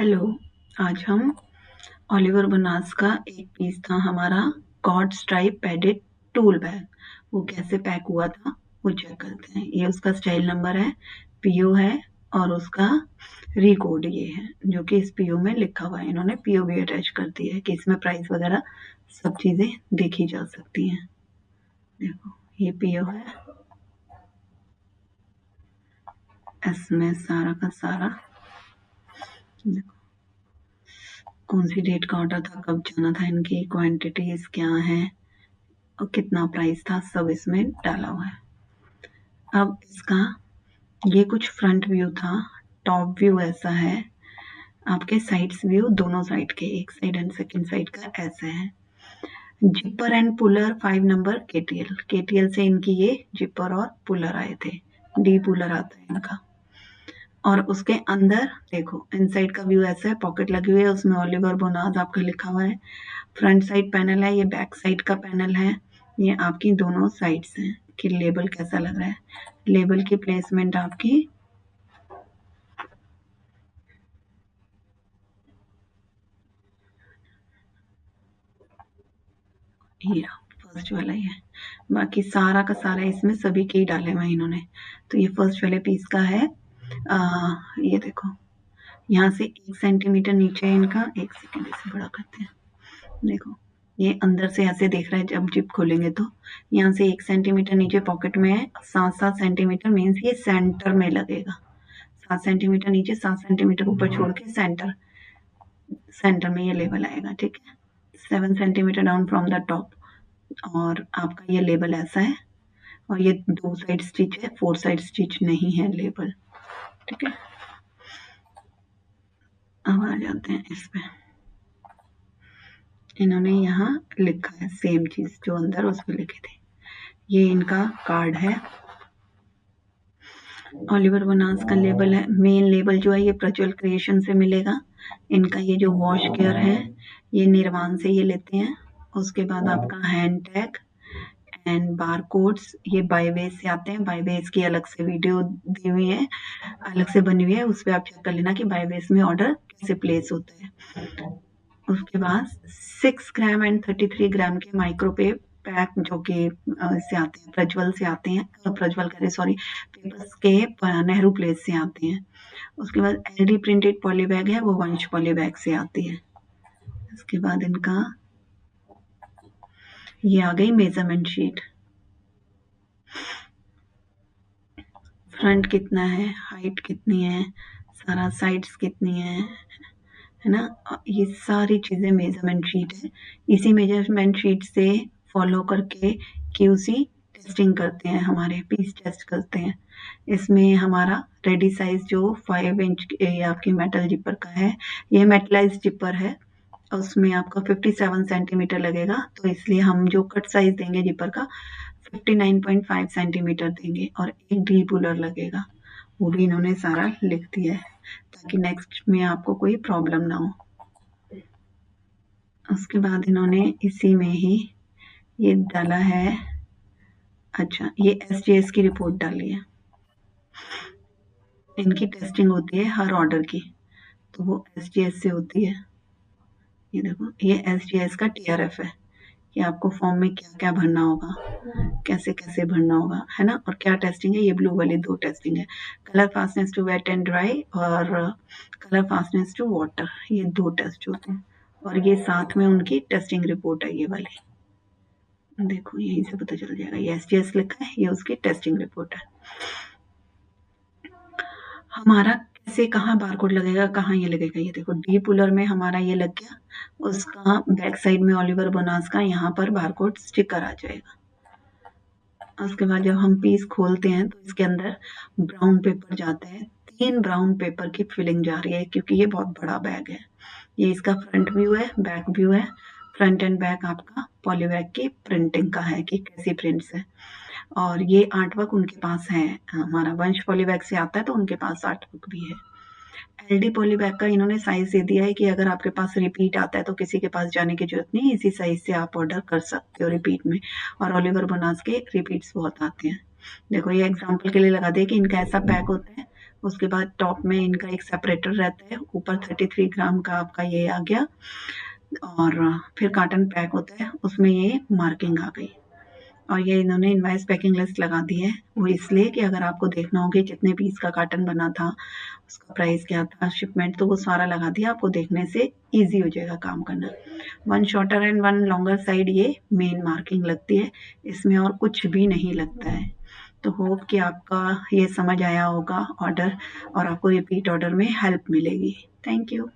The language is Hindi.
हेलो, आज हम ओलिवर बनास का एक पीस था हमारा cord stripe padded tool bag. वो कैसे पैक हुआ था वो चेक करते हैं। ये उसका स्टाइल नंबर है, पीओ है और उसका रिकोड ये है जो कि इस पीओ में लिखा हुआ है। इन्होंने पीओ भी अटैच कर दिया है कि इसमें प्राइस वगैरह सब चीज़ें देखी जा सकती हैं। देखो ये पीओ है, इसमें सारा का सारा देखो कौन सी डेट का ऑर्डर था, कब जाना था, इनकी क्वांटिटीज क्या है और कितना प्राइस था, सब इसमें डाला हुआ है। अब इसका ये कुछ फ्रंट व्यू था, टॉप व्यू ऐसा है, आपके साइड्स व्यू दोनों साइड के, एक साइड एंड सेकंड साइड का ऐसा है। जिपर एंड पुलर 5 नंबर केटीएल, केटीएल से इनकी ये जिपर और पुलर आए थे, डी पुलर आता है इनका। और उसके अंदर देखो इनसाइड का व्यू ऐसा है, पॉकेट लगी हुई है, उसमें ओलिवर बोनास आपका लिखा हुआ है। फ्रंट साइड पैनल है, ये बैक साइड का पैनल है, ये आपकी दोनों साइड्स हैं कि लेबल कैसा लग रहा है। लेबल की प्लेसमेंट आपकी ये फर्स्ट वाला ही है, बाकी सारा का सारा इसमें सभी के ही डाले हुए इन्होंने। तो ये फर्स्ट वाले पीस का है। ये देखो यहाँ से 1 सेंटीमीटर नीचे है इनका, 1 सेकेंड इसे बड़ा करते हैं। देखो ये अंदर से ऐसे देख रहा है, जब जिप खोलेंगे तो यहाँ से 1 सेंटीमीटर नीचे पॉकेट में है, 7 सेंटीमीटर मीन्स ये सेंटर में लगेगा। 7 सेंटीमीटर नीचे, 7 सेंटीमीटर ऊपर छोड़ के सेंटर में ये लेबल आएगा, ठीक है। 7 centimetre down from the top, और आपका ये लेबल ऐसा है, और ये 2 साइड स्टिच है, 4 साइड स्टिच नहीं है लेबल, ठीक है। अब आ जाते हैं इस पे, इन्होंने यहाँ लिखा है सेम चीज जो अंदर उस पे लिखे थे। ये इनका कार्ड है, ओलिवर बनास का लेबल है। मेन लेबल जो है ये प्रज्वल क्रिएशन से मिलेगा। इनका ये जो वॉश केयर है ये निर्वाण से ये लेते हैं। उसके बाद आपका hand tag and bar codes ये बायवेज से आते हैं। बायवेज की अलग से वीडियो दी हुई है, अलग से बनी हुई है, उस पर आप चेक कर लेना कि बायवेज में ऑर्डर कैसे प्लेस होता है। उसके बाद 6 ग्राम एंड 33 ग्राम के माइक्रोवेव पैक जो कि इससे आते हैं, प्रज्वल से आते हैं, प्रज्वल करे सॉरी, पेपर्स के नेहरू प्लेस से आते हैं। उसके बाद एलडी प्रिंटेड पॉली बैग है, वो वंश पॉली बैग से आती है। उसके बाद इनका ये आ गई मेजरमेंट शीट, फ्रंट कितना है, हाइट कितनी है, सारा साइड्स कितनी है ना, ये सारी चीज़ें मेजरमेंट शीट है। इसी मेजरमेंट शीट से फॉलो करके क्यूसी टेस्टिंग करते हैं, हमारे पीस टेस्ट करते हैं। इसमें हमारा रेडी साइज जो 5 इंच आपकी मेटल जिपर का है, ये मेटलाइज जिपर है, उसमें आपका 57 सेंटीमीटर लगेगा, तो इसलिए हम जो कट साइज देंगे जिपर का 59.5 सेंटीमीटर देंगे, और एक डी पुलर लगेगा, वो भी इन्होंने सारा लिख दिया है ताकि नेक्स्ट में आपको कोई प्रॉब्लम ना हो। उसके बाद इन्होंने इसी में ही ये डाला है, अच्छा ये SGS की रिपोर्ट डाली है। इनकी टेस्टिंग होती है हर ऑर्डर की, तो वो SGS से होती है। ये देखो ये SGS का TRF है कि आपको फॉर्म में क्या क्या भरना होगा, कैसे कैसे भरना होगा, है ना। और क्या टेस्टिंग है, ये ब्लू वाली 2 टेस्टिंग है, colour fastness to wet and dry और कलर फास्टनेस टू वाटर, ये 2 टेस्ट होते हैं। और ये साथ में उनकी टेस्टिंग रिपोर्ट है, ये वाली देखो यहीं से पता चल जाएगा, ये SGS लिखा है, ये उसकी टेस्टिंग रिपोर्ट है। हमारा कैसे कहाँ बारकोड लगेगा, कहाँ ये लगेगा, ये देखो डी पुलर में हमारा ये लग गया, उसका बैक साइड में ओलिवर बोनास का यहाँ पर बारकोड स्टिकर आ जाएगा। उसके बाद जब हम पीस खोलते हैं तो इसके अंदर ब्राउन पेपर जाता है, 3 ब्राउन पेपर की फिलिंग जा रही है क्योंकि ये बहुत बड़ा बैग है। ये इसका फ्रंट व्यू है, बैक व्यू है, फ्रंट एंड बैक आपका पॉलीबैग की प्रिंटिंग का है कि कैसी प्रिंट्स है। और ये आर्टवर्क उनके पास है, हमारा वंश पॉलीबैग से आता है तो उनके पास आर्टवर्क भी है। एलडी पॉलीबैग का इन्होंने साइज दे दिया है कि अगर आपके पास रिपीट आता है तो किसी के पास जाने की जरूरत नहीं, इसी साइज से आप ऑर्डर कर सकते हो रिपीट में। और ओलिवर बोनास के रिपीट्स बहुत आते हैं। देखो ये एग्जांपल के लिए लगा दे कि इनका ऐसा पैक होता है, उसके बाद टॉप में इनका एक सेपरेटर रहता है, ऊपर 33 ग्राम का आपका ये आ गया, और फिर कार्टन पैक होता है, उसमें ये मार्किंग आ गई। और ये इन्होंने इनवाइस पैकिंग लिस्ट लगा दी है, वो इसलिए कि अगर आपको देखना हो कि जितने पीस का कार्टन बना था, उसका प्राइस क्या था, शिपमेंट, तो वो सारा लगा दिया, आपको देखने से ईजी हो जाएगा काम करना। 1 शॉर्टर एंड 1 लॉन्गर साइड ये मेन मार्किंग लगती है, इसमें और कुछ भी नहीं लगता है। तो होप कि आपका ये समझ आया होगा ऑर्डर, और आपको रिपीट ऑर्डर में हेल्प मिलेगी। Thank you.